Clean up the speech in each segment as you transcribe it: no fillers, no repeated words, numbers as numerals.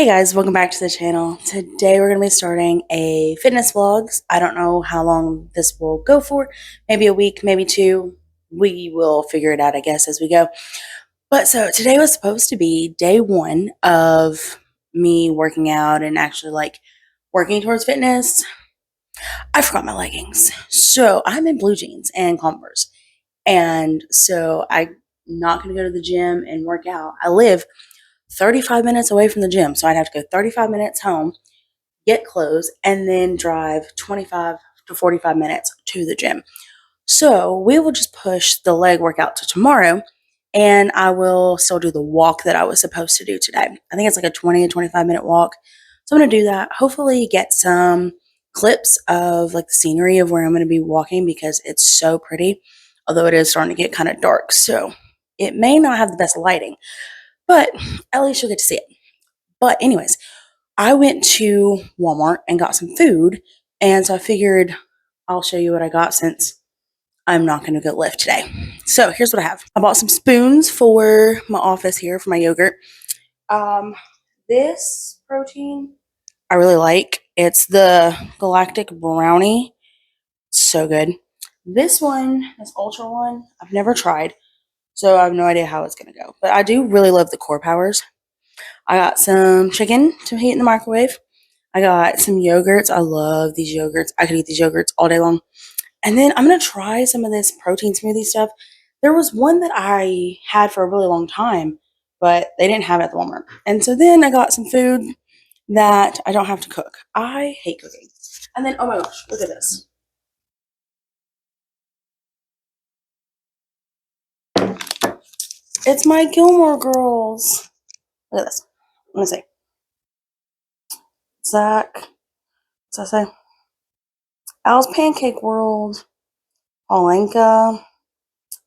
Hey guys, welcome back to the channel. Today we're going to be starting a fitness vlogs. I don't know how long this will go for. Maybe a week, maybe two. We will figure it out, I guess, as we go. But so today was supposed to be day one of me working out and actually working towards fitness. I forgot my leggings. So I'm in blue jeans and Converse. And so I'm not going to go to the gym and work out. I live 35 minutes away from the gym. So I'd have to go 35 minutes home, get clothes, and then drive 25 to 45 minutes to the gym. So we will just push the leg workout to tomorrow, and I will still do the walk that I was supposed to do today. I think it's like a 20 to 25-minute walk. So I'm going to do that. Hopefully get some clips of like the scenery of where I'm going to be walking because it's so pretty, although it is starting to get kind of dark. So it may not have the best lighting, but at least you'll get to see it. But anyways, I went to Walmart and got some food, and so I figured I'll show you what I got since I'm not going to go lift today. So here's what I have. I bought some spoons for my office here for my yogurt. This protein I really like. It's the Galactic Brownie. So good. This one, this Ultra one, I've never tried, so I have no idea how it's going to go. But I do really love the Core Powers. I got some chicken to heat in the microwave. I got some yogurts. I love these yogurts. I could eat these yogurts all day long. And then I'm going to try some of this protein smoothie stuff. There was one that I had for a really long time, but they didn't have it at the Walmart. And so then I got some food that I don't have to cook. I hate cooking. And then, oh my gosh, look at this. It's my Gilmore Girls. Look at this. Let me see. Zach. What's that say? Al's Pancake World. Olenka.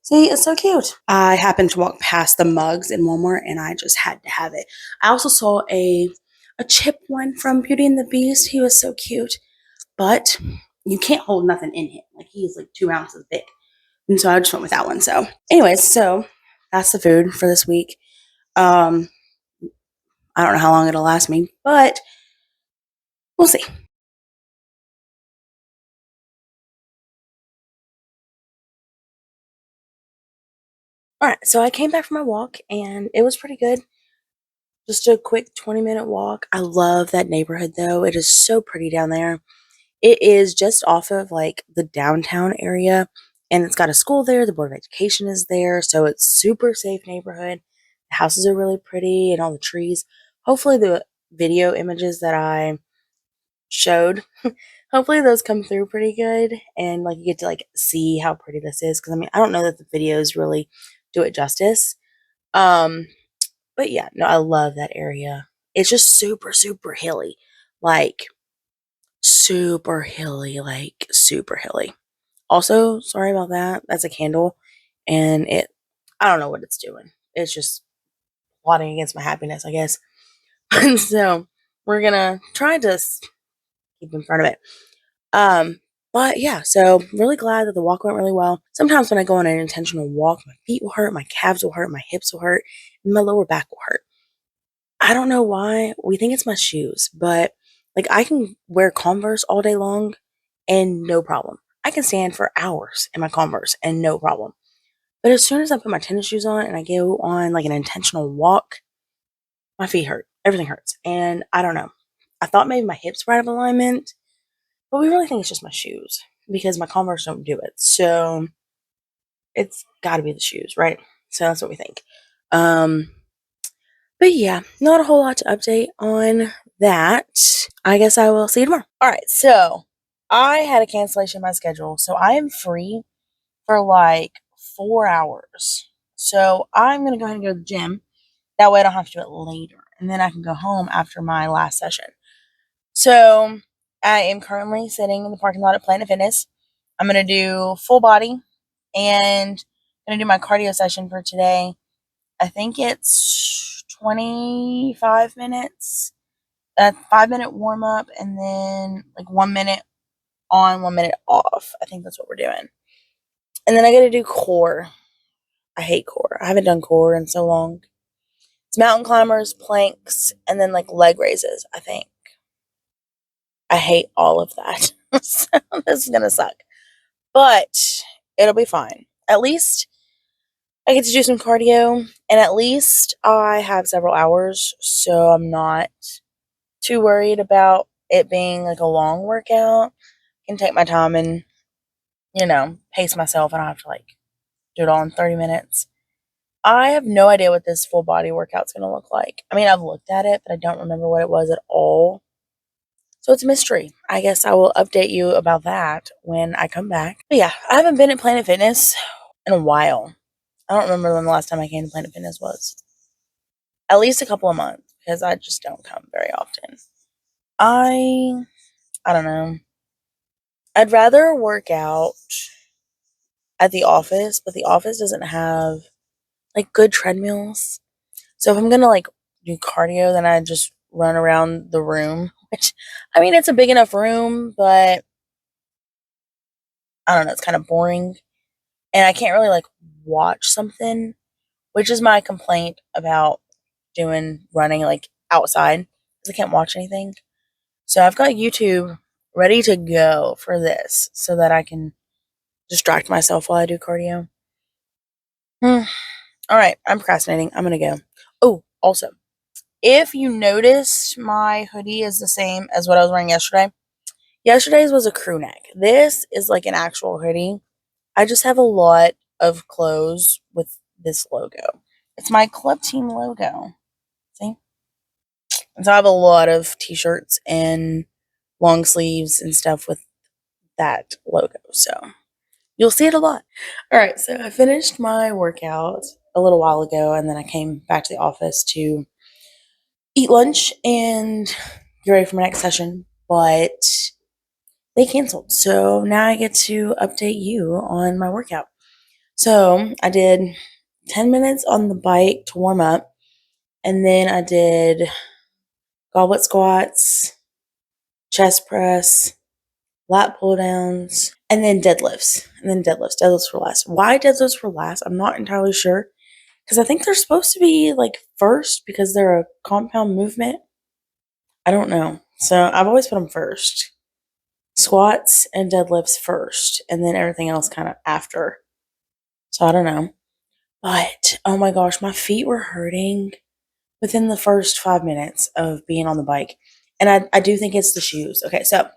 See, it's so cute. I happened to walk past the mugs in Walmart and I just had to have it. I also saw a chip one from Beauty and the Beast. He was so cute, but you can't hold nothing in him. Like he's like 2 ounces big. And so I just went with that one. So anyways, so that's the food for this week. I don't know how long it'll last me, but we'll see. All right, so I came back from my walk and it was pretty good. Just a quick 20-minute walk. I love that neighborhood though. It is so pretty down there. It is just off of like the downtown area, and it's got a school there. The Board of Education is there, so it's super safe neighborhood. The houses are really pretty and all the trees. Hopefully the video images that I showed, hopefully those come through pretty good and like you get to like see how pretty this is, because I mean I don't know that the videos really do it justice. Um but yeah, no, I love that area. It's just super hilly. Like super hilly. Also, sorry about that. That's a candle, and I don't know what it's doing. It's just plotting against my happiness, I guess. So we're gonna try to keep in front of it. Um, but yeah, so really glad that the walk went really well. Sometimes when I go on an intentional walk, my feet will hurt, my calves will hurt, my hips will hurt, and my lower back will hurt. I don't know why. We think it's my shoes, but like I can wear Converse all day long and no problem. I can stand for hours in my Converse and no problem. But as soon as I put my tennis shoes on and I go on like an intentional walk, my feet hurt. Everything hurts. And I don't know. I thought maybe my hips were out of alignment, but we really think it's just my shoes because my Converse don't do it. So it's got to be the shoes, right? So that's what we think. Um, but yeah, not a whole lot to update on that. I guess I will see you tomorrow. All right, so I had a cancellation in my schedule, so I am free for like 4 hours. So I'm gonna go ahead and go to the gym. That way I don't have to do it later, and then I can go home after my last session. So I am currently sitting in the parking lot at Planet Fitness. I'm gonna do full body, and I'm gonna do my cardio session for today. I think it's 25 minutes, a 5 minute warm up, and then like 1 minute on, 1 minute off. I think that's what we're doing. And then I got to do core. I hate core. I haven't done core in so long. It's mountain climbers, planks, and then like leg raises, I think. I hate all of that. So this is gonna suck. But it'll be fine. At least I get to do some cardio, and at least I have several hours, so I'm not too worried about it being like a long workout. I can take my time and, pace myself. I don't have to like do it all in 30 minutes. I have no idea what this full body workout's gonna look like. I mean, I've looked at it, but I don't remember what it was at all. So it's a mystery. I guess I will update you about that when I come back. But yeah, I haven't been at Planet Fitness in a while. I don't remember when the last time I came to Planet Fitness was. At least a couple of months, because I just don't come very often. I don't know. I'd rather work out at the office, but the office doesn't have like good treadmills. So if I'm gonna like do cardio, then I just run around the room, which I mean it's a big enough room, but I don't know, it's kind of boring. And I can't really like watch something, which is my complaint about doing running like outside, because I can't watch anything. So I've got YouTube ready to go for this so that I can distract myself while I do cardio. All right, I'm procrastinating. I'm gonna go. Oh, also, if you noticed, my hoodie is the same as what I was wearing yesterday. Yesterday's was a crew neck. This is like an actual hoodie. I just have a lot of clothes with this logo. It's my club team logo. See? And so I have a lot of t-shirts and long sleeves and stuff with that logo. So you'll see it a lot. All right, so I finished my workout a little while ago, and then I came back to the office to eat lunch and get ready for my next session. But they canceled, so now I get to update you on my workout. So I did 10 minutes on the bike to warm up, and then I did goblet squats, chest press, lat pull downs, and then deadlifts. And then deadlifts. Deadlifts for last. Why deadlifts for last? I'm not entirely sure. Because I think they're supposed to be like first because they're a compound movement. I don't know. So I've always put them first. Squats and deadlifts first, and then everything else kind of after. So I don't know. But oh my gosh, my feet were hurting within the first 5 minutes of being on the bike. And I do think it's the shoes. Okay, so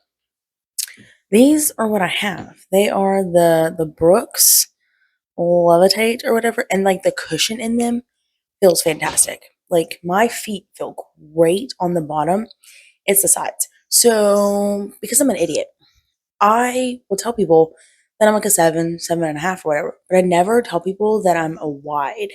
these are what I have. They are the Brooks Levitate or whatever, and like the cushion in them feels fantastic. Like my feet feel great on the bottom. It's the sides. So because I'm an idiot, I will tell people that I'm like a 7.5 or whatever, but I never tell people that I'm a wide.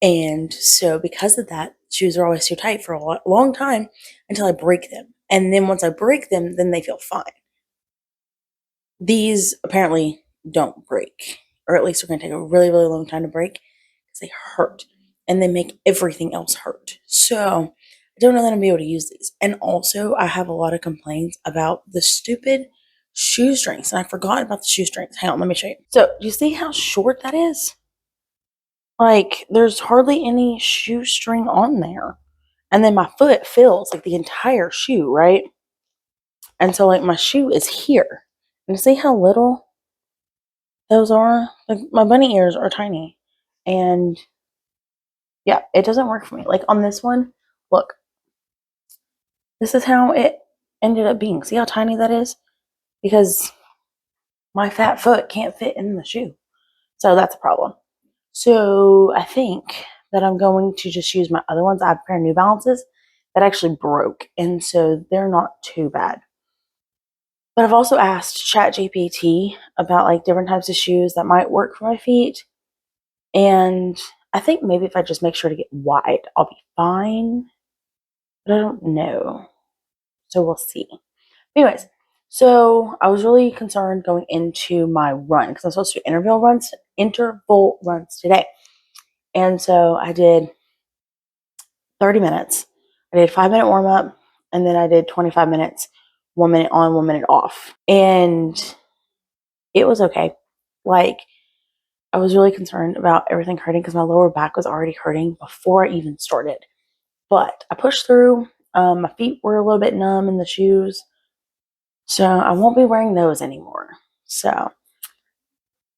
And so because of that, shoes are always too tight for a long time until I break them. And then once I break them, then they feel fine. These apparently don't break, or at least they're going to take a really, really long time to break because they hurt and they make everything else hurt. So I don't know that I'm going to be able to use these. And also, I have a lot of complaints about the stupid shoestrings, and I forgot about the shoestrings. Hang on, let me show you. So, do you see how short that is? Like, there's hardly any shoestring on there. And then my foot fills like the entire shoe, right? And so, like, my shoe is here. And see how little those are? Like, my bunny ears are tiny. And yeah, it doesn't work for me. Like, on this one, look, this is how it ended up being. See how tiny that is? Because my fat foot can't fit in the shoe. So that's a problem. So I think that I'm going to just use my other ones. I have a pair of New Balances that actually broke, and so they're not too bad. But I've also asked ChatGPT about like different types of shoes that might work for my feet. And I think maybe if I just make sure to get wide, I'll be fine. But I don't know. So we'll see. Anyways, so I was really concerned going into my run because I'm supposed to do interval runs today. And so I did 30 minutes. I did 5 minute warm up, and then I did 25 minutes, 1 minute on, 1 minute off. And it was okay. Like, I was really concerned about everything hurting because my lower back was already hurting before I even started. But I pushed through. My feet were a little bit numb in the shoes, so I won't be wearing those anymore. So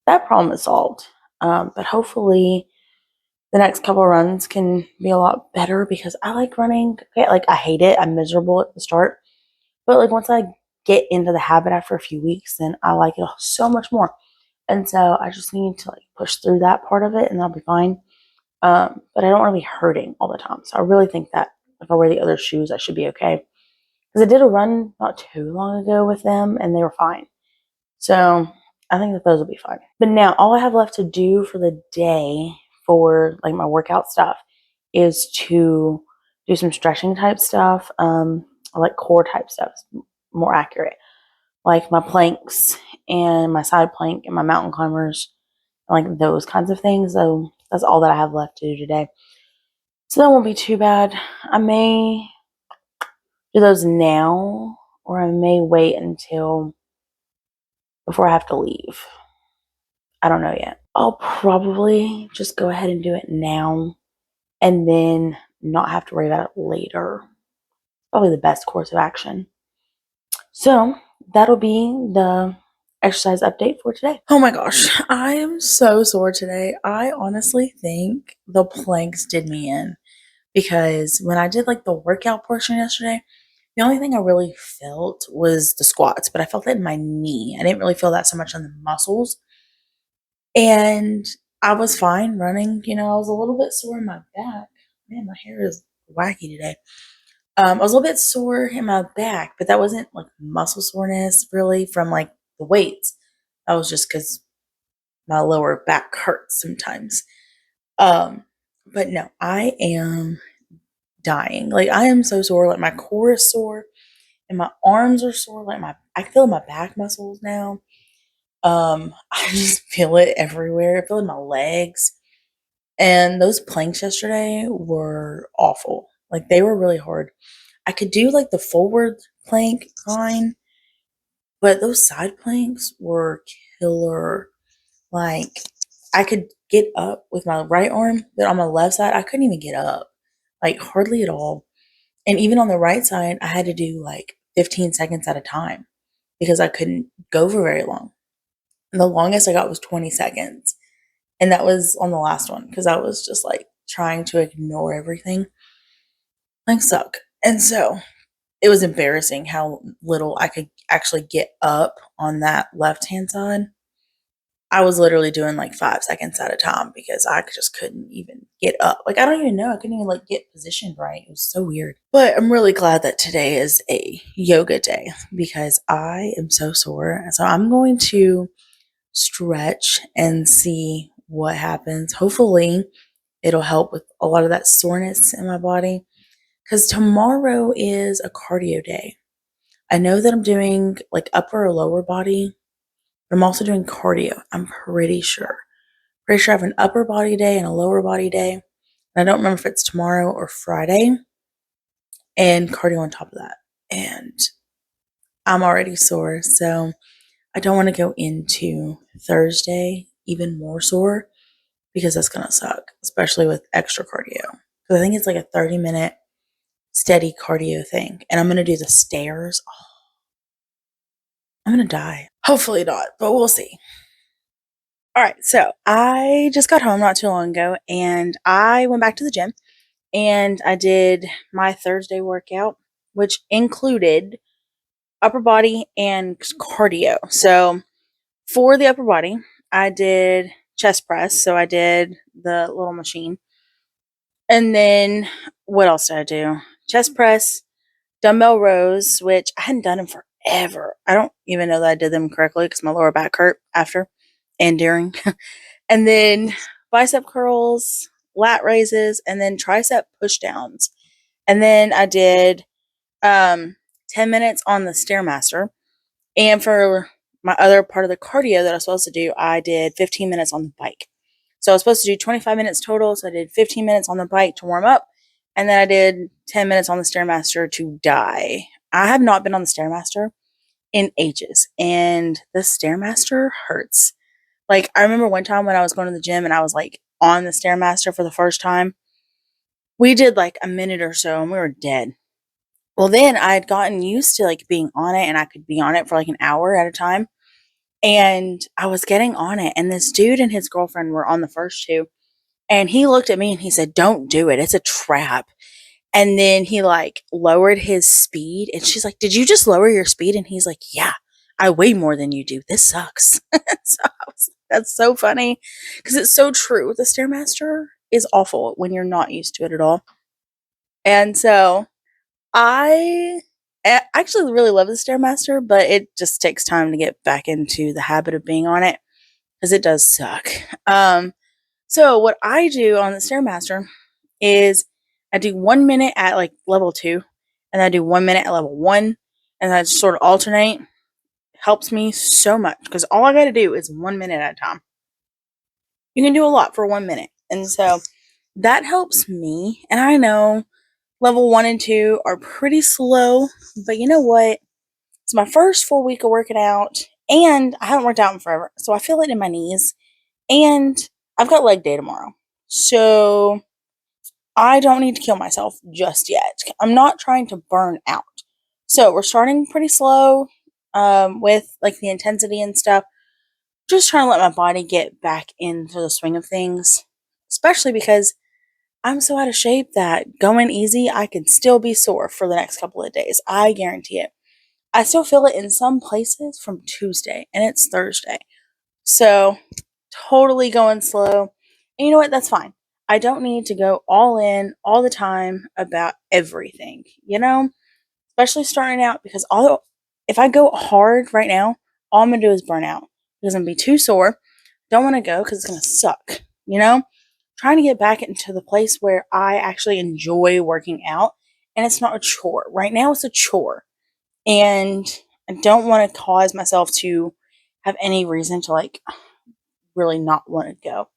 that problem is solved. But hopefully the next couple of runs can be a lot better because I like running. Okay, like I hate it. I'm miserable at the start. But like once I get into the habit after a few weeks, then I like it so much more. And so I just need to like push through that part of it and I'll be fine. But I don't want to be hurting all the time. So I really think that if I wear the other shoes, I should be okay. Because I did a run not too long ago with them and they were fine. So I think that those will be fine. But now all I have left to do for the day for like my workout stuff is to do some stretching type stuff, like core type stuff, more accurate, like my planks and my side plank and my mountain climbers, like those kinds of things. So that's all that I have left to do today. So that won't be too bad. I may do those now, or I may wait until before I have to leave. I don't know yet. I'll probably just go ahead and do it now and then not have to worry about it later. Probably the best course of action. So that'll be the exercise update for today. Oh my gosh, I am so sore today. I honestly think the planks did me in because when I did like the workout portion yesterday, the only thing I really felt was the squats, but I felt it in my knee. I didn't really feel that so much on the muscles. And I was fine running. I was a little bit sore in my back. Man, my hair is wacky today. I was a little bit sore in my back, but that wasn't like muscle soreness really from like the weights. That was just because my lower back hurts sometimes. But no, I am dying. Like I am so sore. Like my core is sore and my arms are sore. Like I feel my back muscles now. I just feel it everywhere. I feel it in my legs. And those planks yesterday were awful. Like they were really hard. I could do like the forward plank fine, but those side planks were killer. Like I could get up with my right arm, but on my left side, I couldn't even get up. Like hardly at all. And even on the right side, I had to do like 15 seconds at a time because I couldn't go for very long. And the longest I got was 20 seconds. And that was on the last one because I was just like trying to ignore everything. Like suck. And so it was embarrassing how little I could actually get up on that left hand side. I was literally doing like 5 seconds at a time because I just couldn't even get up. Like I don't even know. I couldn't even like get positioned right. It was so weird. But I'm really glad that today is a yoga day because I am so sore. So I'm going to stretch and see what happens. Hopefully it'll help with a lot of that soreness in my body. Because tomorrow is a cardio day. I know that I'm doing like upper or lower body, but I'm also doing cardio. I'm pretty sure. Pretty sure I have an upper body day and a lower body day. And I don't remember if it's tomorrow or Friday. And cardio on top of that. And I'm already sore. So I don't want to go into Thursday even more sore because that's going to suck, especially with extra cardio. Because I think it's like a 30-minute steady cardio thing. And I'm going to do the stairs. Oh, I'm going to die. Hopefully not, but we'll see. All right, so I just got home not too long ago and I went back to the gym and I did my Thursday workout, which included upper body and cardio. So for the upper body, I did chest press. So I did the little machine. And then what else did I do? Chest press, dumbbell rows, which I hadn't done them forever. I don't even know that I did them correctly because my lower back hurt after and during. And then bicep curls, lat raises, and then tricep push downs. And then I did 10 minutes on the Stairmaster. And for my other part of the cardio that I was supposed to do, I did 15 minutes on the bike. So I was supposed to do 25 minutes total. So I did 15 minutes on the bike to warm up. And then I did 10 minutes on the Stairmaster to die. I have not been on the Stairmaster in ages. And the Stairmaster hurts. Like, I remember one time when I was going to the gym and I was like on the Stairmaster for the first time. We did like a minute or so and we were dead. Well, then I had gotten used to like being on it and I could be on it for like an hour at a time. And I was getting on it, and this dude and his girlfriend were on the first two. And he looked at me and he said, "Don't do it. It's a trap." And then he like lowered his speed. And she's like, "Did you just lower your speed?" And he's like, "Yeah, I weigh more than you do. This sucks." So that's so funny because it's so true. The Stairmaster is awful when you're not used to it at all. And so I actually really love the Stairmaster, but it just takes time to get back into the habit of being on it because it does suck. So what I do on the Stairmaster is I do 1 minute at like level 2, and I do 1 minute at level 1, and I just sort of alternate. Helps me so much because all I got to do is 1 minute at a time. You can do a lot for 1 minute, and so that helps me. And I know level 1 and 2 are pretty slow, but you know what? It's my first full week of working out, and I haven't worked out in forever, so I feel it in my knees, and I've got leg day tomorrow. So I don't need to kill myself just yet. I'm not trying to burn out. So we're starting pretty slow with like the intensity and stuff. Just trying to let my body get back into the swing of things, especially because I'm so out of shape that going easy, I could still be sore for the next couple of days. I guarantee it. I still feel it in some places from Tuesday, and it's Thursday. So, totally going slow. And you know what? That's fine. I don't need to go all in all the time about everything, especially starting out because if I go hard right now, all I'm going to do is burn out because I'm going to be too sore. Don't want to go because it's going to suck, Trying to get back into the place where I actually enjoy working out and it's not a chore. Right now, it's a chore. And I don't want to cause myself to have any reason to like really not want to go.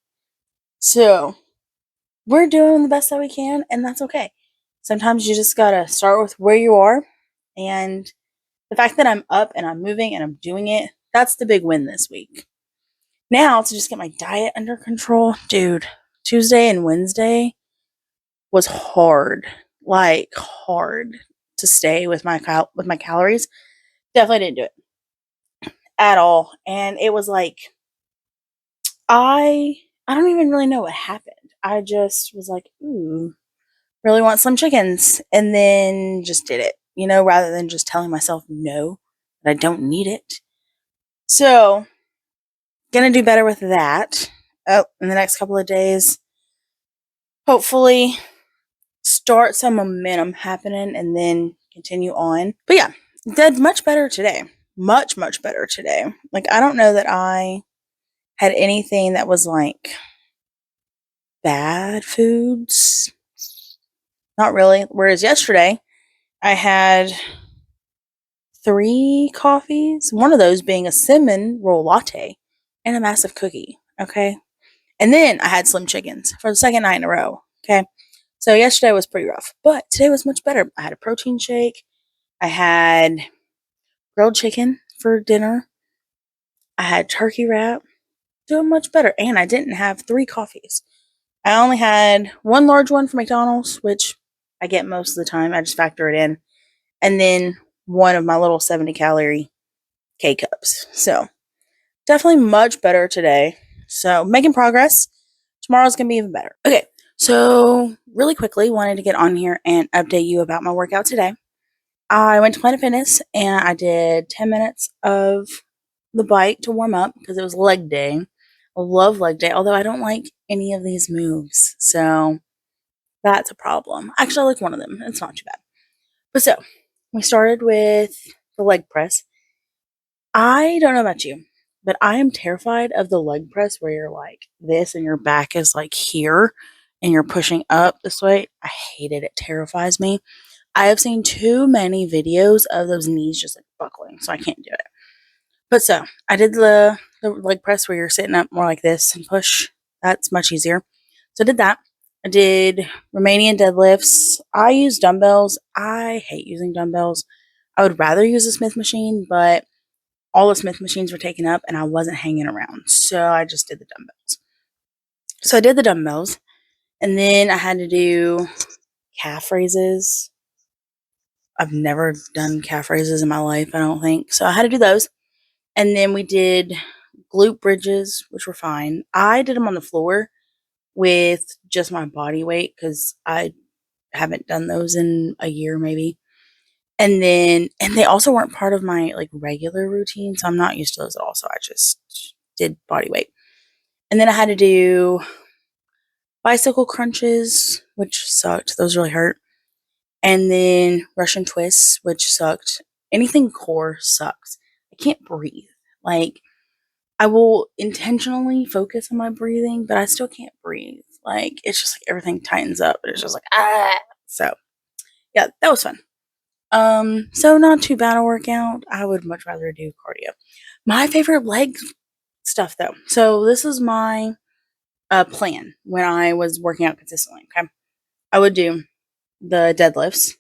So we're doing the best that we can, and that's okay. Sometimes you just gotta start with where you are, and the fact that I'm up and I'm moving and I'm doing it, that's the big win this week. Now, to just get my diet under control, dude, Tuesday and Wednesday was hard, like hard to stay with my calories. Definitely didn't do it at all, and it was like I I don't even really know what happened. I just was like, ooh, really want some chickens, and then just did it, rather than just telling myself no, that I don't need it. So, gonna do better with that. Oh, in the next couple of days, hopefully start some momentum happening and then continue on. But yeah, did much better today. Much, much better today. Like, I don't know that I had anything that was like bad foods. Not really. Whereas yesterday, I had 3 coffees, one of those being a cinnamon roll latte and a massive cookie. Okay. And then I had slim chickens for the second night in a row. Okay. So yesterday was pretty rough, but today was much better. I had a protein shake. I had grilled chicken for dinner. I had turkey wrap. Doing much better. And I didn't have 3 coffees. I only had one large one from McDonald's, which I get most of the time. I just factor it in. And then one of my little 70-calorie K cups. So definitely much better today. So making progress. Tomorrow's going to be even better. Okay. So really quickly, wanted to get on here and update you about my workout today. I went to Planet Fitness and I did 10 minutes of the bike to warm up because it was leg day. I love leg day, although I don't like any of these moves. So that's a problem. Actually, I like one of them. It's not too bad. But so we started with the leg press. I don't know about you, but I am terrified of the leg press where you're like this and your back is like here and you're pushing up this way. I hate it. It terrifies me. I have seen too many videos of those knees just like buckling, so I can't do it. But so I did the leg press where you're sitting up more like this and push. That's much easier. So I did that. I did Romanian deadlifts. I use dumbbells. I hate using dumbbells. I would rather use a Smith machine, but all the Smith machines were taken up and I wasn't hanging around. So I just did the dumbbells. So I did the dumbbells and then I had to do calf raises. I've never done calf raises in my life, I don't think. So I had to do those. And then we did glute bridges, which were fine. I did them on the floor with just my body weight because I haven't done those in a year maybe. And they also weren't part of my like regular routine, so I'm not used to those at all. So I just did body weight. And then I had to do bicycle crunches, which sucked. Those really hurt. And then Russian twists, which sucked. Anything core sucks. I can't breathe. Like, I will intentionally focus on my breathing, but I still can't breathe. Like, it's just like everything tightens up. It's just like, ah. So, yeah, that was fun. So not too bad a workout. I would much rather do cardio. My favorite leg stuff, though. So, this is my plan when I was working out consistently. Okay. I would do the deadlifts.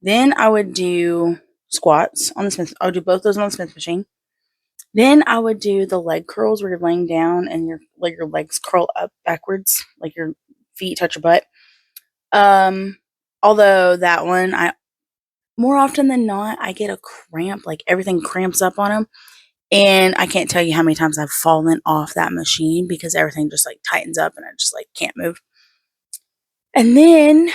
Then I would do squats on the Smith. I would do both those on the Smith machine. Then I would do the leg curls where you're laying down and your legs curl up backwards, like your feet touch your butt. Although that one, I more often than not, I get a cramp, like everything cramps up on them, and I can't tell you how many times I've fallen off that machine because everything just like tightens up and I just like can't move. And then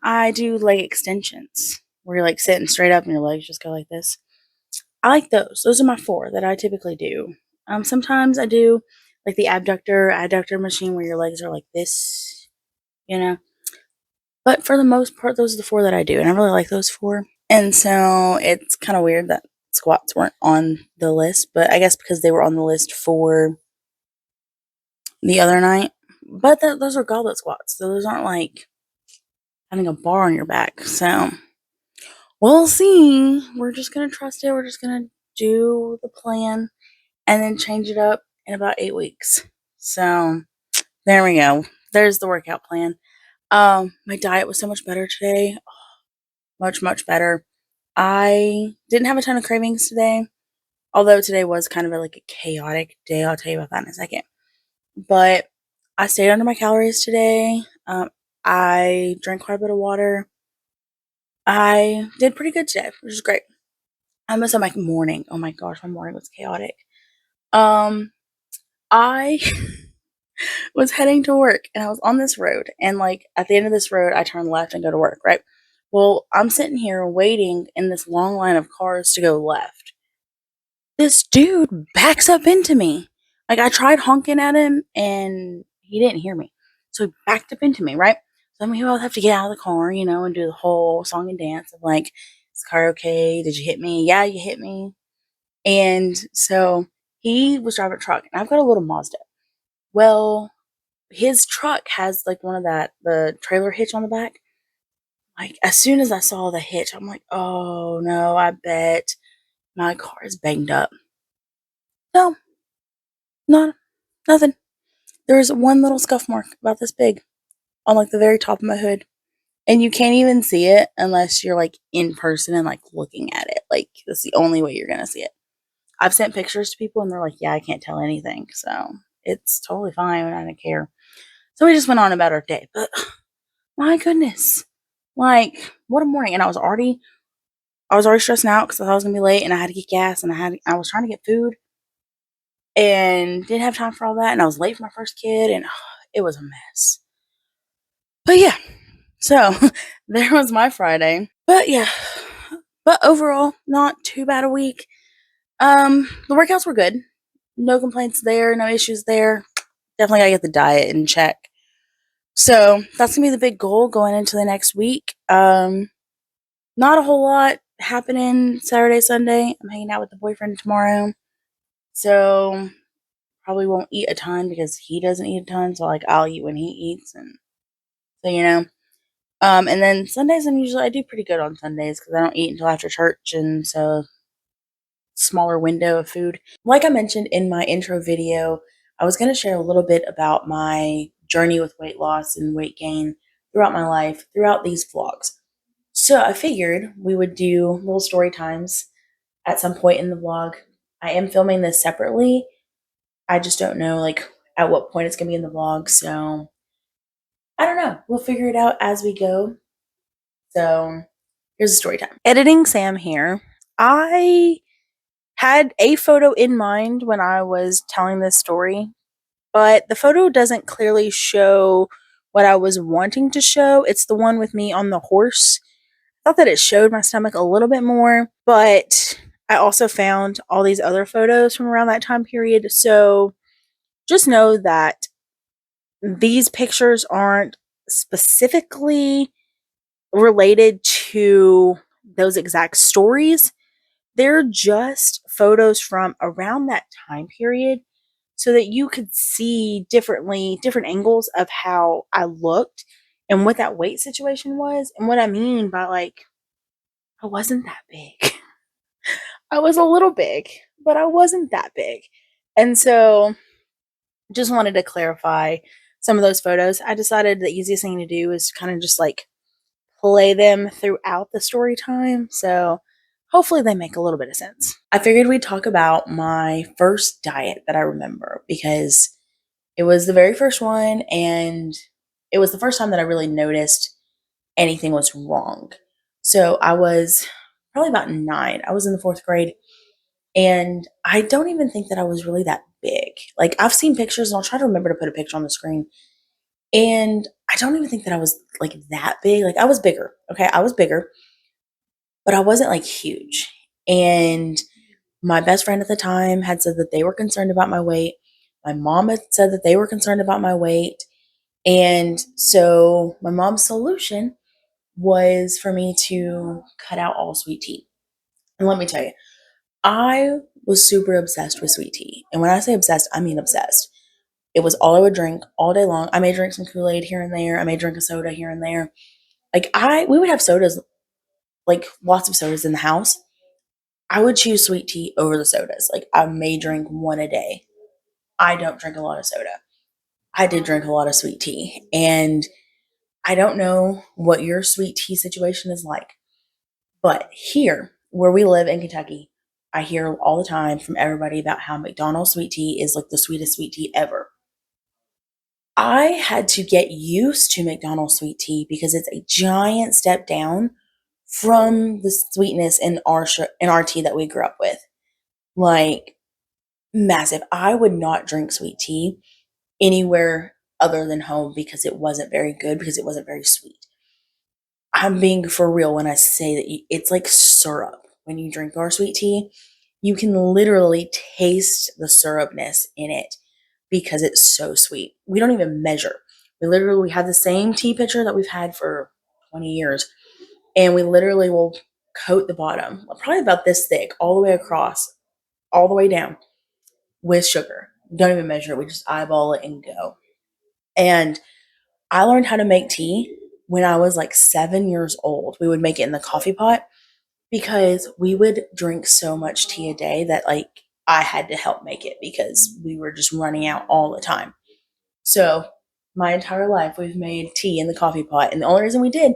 I do leg extensions where you're like sitting straight up and your legs just go like this. I like those. Those are my 4 that I typically do. Sometimes I do like the adductor machine where your legs are like this, you know. But for the most part, those are the 4 that I do, and I really like those 4. And so it's kind of weird that squats weren't on the list, but I guess because they were on the list for the other night. But those are goblet squats, so those aren't like having a bar on your back. So we'll see. We're just gonna trust it. We're just gonna do the plan and then change it up in about 8 weeks. So there we go. There's the workout plan. My diet was so much better today. Much, much better. I didn't have a ton of cravings today, although today was kind of like a chaotic day. I'll tell you about that in a second. But I stayed under my calories today. I drank quite a bit of water. I did pretty good today, which is great. I must have my morning. Oh my gosh, my morning was chaotic. I was heading to work and I was on this road, and like at the end of this road I turn left and go to work, right? Well, I'm sitting here waiting in this long line of cars to go left. This dude backs up into me. Like I tried honking at him and he didn't hear me. So he backed up into me, right? So I'm I'll have to get out of the car, and do the whole song and dance of like, is the car okay? Did you hit me? Yeah, you hit me. And so he was driving a truck and I've got a little Mazda. Well, his truck has like one of the trailer hitch on the back. Like as soon as I saw the hitch, I'm like, oh no, I bet my car is banged up. No, not nothing. There's one little scuff mark about this big on like the very top of my hood. And you can't even see it unless you're like in person and like looking at it. Like that's the only way you're gonna see it. I've sent pictures to people and they're like, yeah, I can't tell anything. So it's totally fine. I don't care. So we just went on about our day. But my goodness. Like, what a morning. And I was already stressing out because I thought I was gonna be late and I had to get gas and I was trying to get food and didn't have time for all that, and I was late for my first kid and it was a mess. But yeah, so there was my Friday. But yeah. But overall, not too bad a week. The workouts were good. No complaints there, no issues there. Definitely gotta get the diet in check. So that's gonna be the big goal going into the next week. Not a whole lot happening Saturday, Sunday. I'm hanging out with the boyfriend tomorrow. So probably won't eat a ton because he doesn't eat a ton. So like I'll eat when he eats, and so. And then Sundays I do pretty good on Sundays because I don't eat until after church, and so smaller window of food. Like I mentioned in my intro video, I was going to share a little bit about my journey with weight loss and weight gain throughout my life, throughout these vlogs. So I figured we would do little story times at some point in the vlog. I am filming this separately. I just don't know like at what point it's gonna be in the vlog. So I don't know. We'll figure it out as we go. So here's the story time. Editing Sam here. I had a photo in mind when I was telling this story, but the photo doesn't clearly show what I was wanting to show. It's the one with me on the horse. I thought that it showed my stomach a little bit more, but I also found all these other photos from around that time period. So just know that these pictures aren't specifically related to those exact stories. They're just photos from around that time period so that you could see different angles of how I looked and what that weight situation was. And what I mean by like, I wasn't that big. I was a little big, but I wasn't that big. And so just wanted to clarify some of those photos. I decided the easiest thing to do is kind of just like play them throughout the story time. So hopefully they make a little bit of sense. I figured we'd talk about my first diet that I remember because it was the very first one and it was the first time that I really noticed anything was wrong. So I was probably about 9. I was in the 4th grade and I don't even think that I was really that big. Like I've seen pictures and I'll try to remember to put a picture on the screen. And I don't even think that I was like that big. Like I was bigger. Okay. I was bigger, but I wasn't like huge. And my best friend at the time had said that they were concerned about my weight. My mom had said that they were concerned about my weight. And so my mom's solution was for me to cut out all sweet tea. And let me tell you, I was super obsessed with sweet tea. And when I say obsessed, I mean obsessed. It was all I would drink all day long. I may drink some Kool-Aid here and there. I may drink a soda here and there. Like we would have sodas, like lots of sodas in the house. I would choose sweet tea over the sodas. Like I may drink one a day. I don't drink a lot of soda. I did drink a lot of sweet tea. And I don't know what your sweet tea situation is like, but here where we live in Kentucky, I hear all the time from everybody about how McDonald's sweet tea is like the sweetest sweet tea ever. I had to get used to McDonald's sweet tea because it's a giant step down from the sweetness in our tea that we grew up with. Like massive. I would not drink sweet tea anywhere other than home because it wasn't very good because it wasn't very sweet. I'm being for real when I say that it's like syrup when you drink our sweet tea. You can literally taste the syrupness in it because it's so sweet. We don't even measure. We have the same tea pitcher that we've had for 20 years, and we literally will coat the bottom, probably about this thick, all the way across, all the way down with sugar. Don't even measure it. We just eyeball it and go. And I learned how to make tea when I was like 7 years old. We would make it in the coffee pot because we would drink so much tea a day that like I had to help make it because we were just running out all the time. So my entire life we've made tea in the coffee pot. And the only reason we did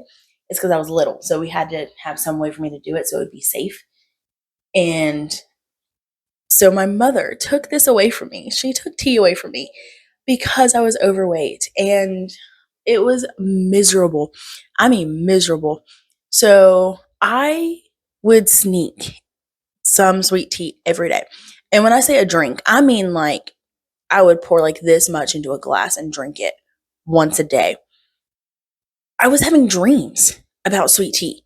is because I was little. So we had to have some way for me to do it so it would be safe. And so my mother took this away from me. She took tea away from me because I was overweight and it was miserable. I mean, miserable. So I would sneak some sweet tea every day. And when I say a drink, I mean like I would pour like this much into a glass and drink it once a day. I was having dreams about sweet tea.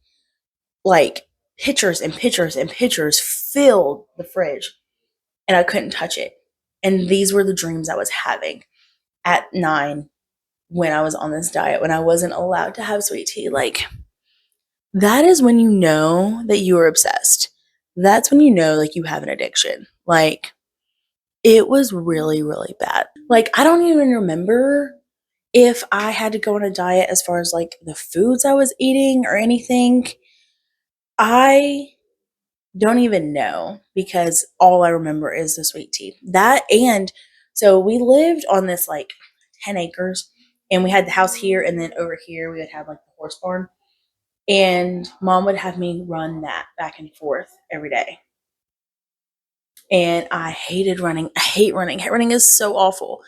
Like pitchers and pitchers and pitchers filled the fridge and I couldn't touch it. And these were the dreams I was having at 9 when I was on this diet, when I wasn't allowed to have sweet tea. Like, that is when you know that you are obsessed. That's when you know, like, you have an addiction. Like, it was really, really bad. Like, I don't even remember if I had to go on a diet as far as like the foods I was eating or anything. I don't even know because all I remember is the sweet tea. That and so we lived on this like 10 acres and we had the house here and then over here we would have like the horse barn and mom would have me run that back and forth every day. And I hated running. I hate running. Running is so awful.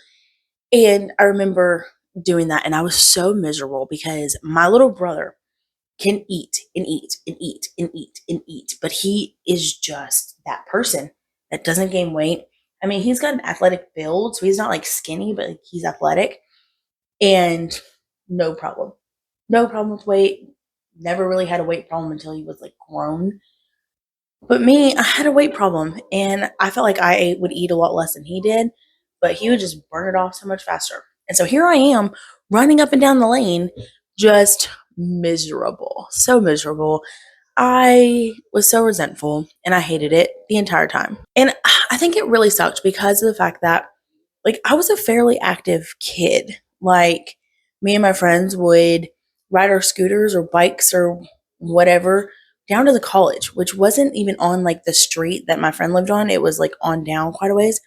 And I remember doing that, and I was so miserable because my little brother can eat and eat and eat and eat and eat, but he is just that person that doesn't gain weight. I mean, he's got an athletic build, so he's not like skinny, but like, he's athletic and no problem. No problem with weight. Never really had a weight problem until he was like grown. But me, I had a weight problem and I felt like would eat a lot less than he did, but he would just burn it off so much faster. And so here I am running up and down the lane, just miserable, so miserable. I was so resentful and I hated it the entire time. And I think it really sucked because of the fact that, like, I was a fairly active kid. Like, me and my friends would ride our scooters or bikes or whatever down to the college, which wasn't even on like the street that my friend lived on. It was like on down quite a ways.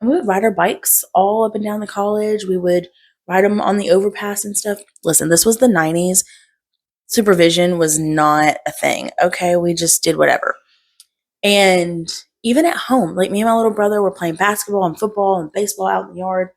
And we would ride our bikes all up and down the college. We would ride them on the overpass and stuff. Listen, this was the 90s. Supervision was not a thing. Okay, we just did whatever. And even at home, like me and my little brother were playing basketball and football and baseball out in the yard.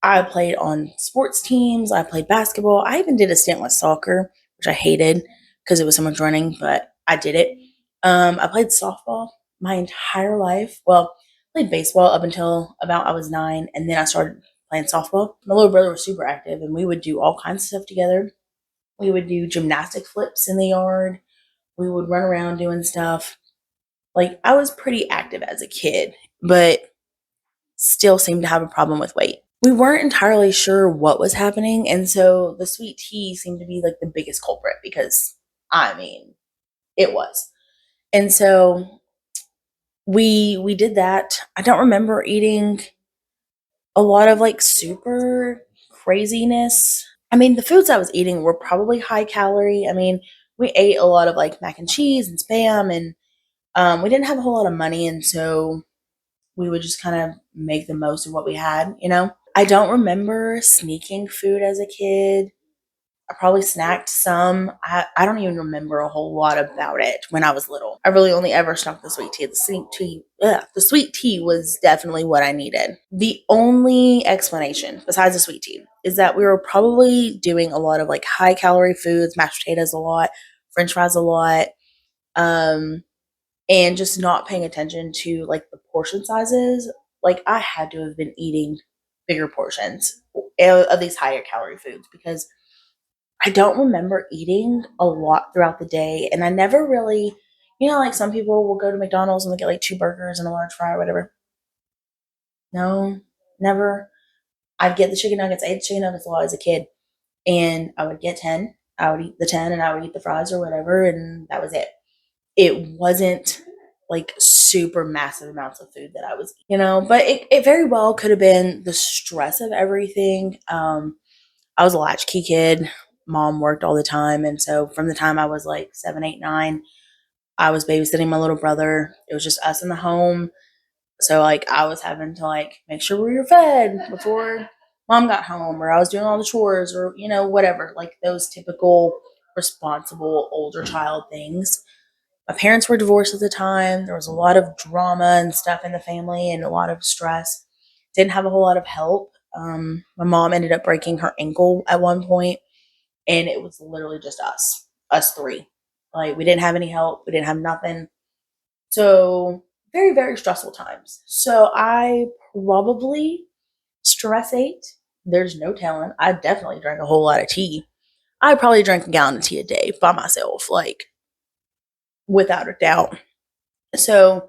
I played on sports teams. I played basketball. I even did a stint with soccer, which I hated because it was so much running, but I did it. I played softball my entire life. Well, I played baseball up until about I was 9, and then I started playing softball. My little brother was super active, and we would do all kinds of stuff together. We would do gymnastic flips in the yard. We would run around doing stuff. Like, I was pretty active as a kid, but still seemed to have a problem with weight. We weren't entirely sure what was happening, and so the sweet tea seemed to be like the biggest culprit because, I mean, it was. And so we did that. I don't remember eating a lot of like super craziness. I mean, the foods I was eating were probably high calorie. I mean, we ate a lot of like mac and cheese and spam, and we didn't have a whole lot of money, and so we would just kind of make the most of what we had, you know? I don't remember sneaking food as a kid. I probably snacked some. I don't even remember a whole lot about it when I was little. I really only ever snuck the sweet tea. The sweet tea was definitely what I needed. The only explanation besides the sweet tea is that we were probably doing a lot of like high calorie foods, mashed potatoes a lot, french fries a lot, um, and just not paying attention to like the portion sizes. Like, I had to have been eating bigger portions of these higher calorie foods because I don't remember eating a lot throughout the day. And I never really, like some people will go to McDonald's and they'll get like 2 burgers and a large fry or whatever. No, never. I'd get the chicken nuggets. I ate chicken nuggets a lot as a kid. And I would get 10. I would eat the 10 and I would eat the fries or whatever. And that was it. It wasn't like super massive amounts of food that I was, but it very well could have been the stress of everything. I was a latchkey kid. Mom worked all the time. And so from the time I was like 7, 8, 9, I was babysitting my little brother. It was just us in the home. So like I was having to like make sure we were fed before mom got home, or I was doing all the chores, or, whatever, like those typical responsible older child things. My parents were divorced at the time. There was a lot of drama and stuff in the family and a lot of stress. Didn't have a whole lot of help. My mom ended up breaking her ankle at one point, and it was literally just us three. Like, we didn't have any help. We didn't have nothing. So very, very stressful times. So I probably stress ate. There's no telling. I definitely drank a whole lot of tea. I probably drank a gallon of tea a day by myself, like, without a doubt. So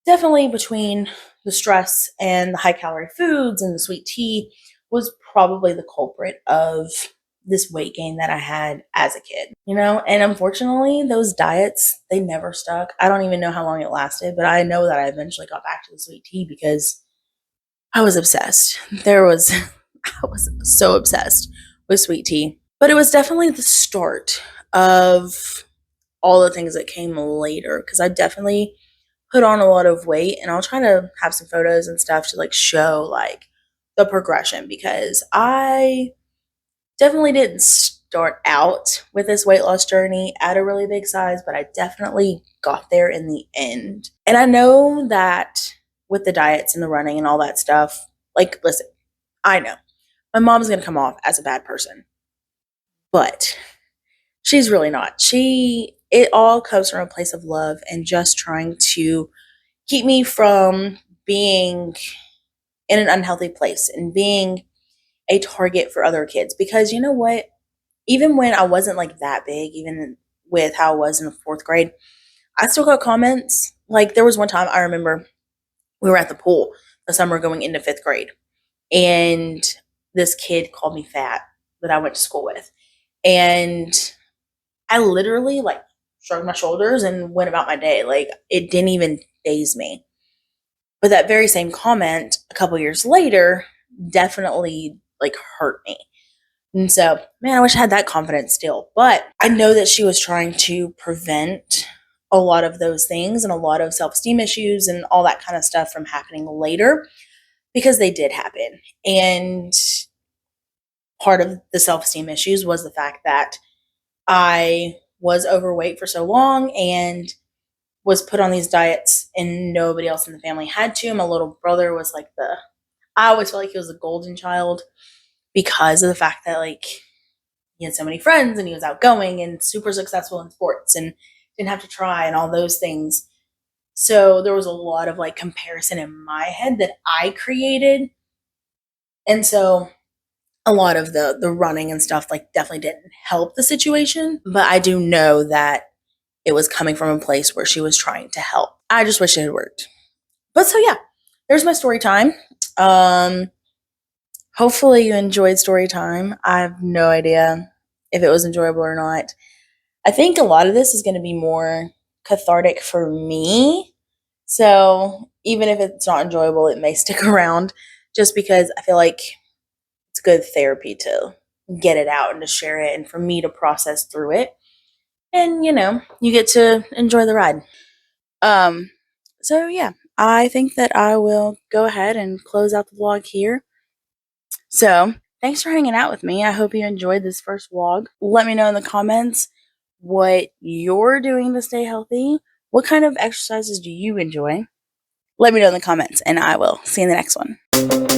definitely between the stress and the high calorie foods and the sweet tea was probably the culprit of this weight gain that I had as a kid, and unfortunately those diets, they never stuck. I don't even know how long it lasted, but I know that I eventually got back to the sweet tea because I was obsessed. I was so obsessed with sweet tea, but it was definitely the start of all the things that came later because I definitely put on a lot of weight, and I'll try to have some photos and stuff to like show like the progression because I definitely didn't start out with this weight loss journey at a really big size, but I definitely got there in the end. And I know that with the diets and the running and all that stuff, like, listen, I know my mom's going to come off as a bad person, but she's really not. It all comes from a place of love and just trying to keep me from being in an unhealthy place and being a target for other kids. Because you know what? Even when I wasn't like that big, even with how I was in the fourth grade, I still got comments. Like, there was one time I remember we were at the pool the summer going into fifth grade, and this kid called me fat that I went to school with. And I literally like shrugged my shoulders and went about my day. Like, it didn't even faze me. But that very same comment a couple years later definitely like hurt me. And so, man, I wish I had that confidence still. But I know that she was trying to prevent a lot of those things and a lot of self esteem issues and all that kind of stuff from happening later, because they did happen. And part of the self esteem issues was the fact that I was overweight for so long and was put on these diets, and nobody else in the family had to. My little brother was like I always felt like he was the golden child because of the fact that, like, he had so many friends and he was outgoing and super successful in sports and didn't have to try and all those things. So there was a lot of like comparison in my head that I created. And so a lot of the running and stuff like definitely didn't help the situation, but I do know that it was coming from a place where she was trying to help. I just wish it had worked. But so yeah, there's my story time. Hopefully you enjoyed story time. I have no idea if it was enjoyable or not. I think a lot of this is going to be more cathartic for me. So even if it's not enjoyable, it may stick around just because I feel like it's good therapy to get it out and to share it and for me to process through it. And you get to enjoy the ride. Um so yeah, I think that I will go ahead and close out the vlog here. So, thanks for hanging out with me. I hope you enjoyed this first vlog. Let me know in the comments what you're doing to stay healthy. What kind of exercises do you enjoy? Let me know in the comments, and I will see you in the next one.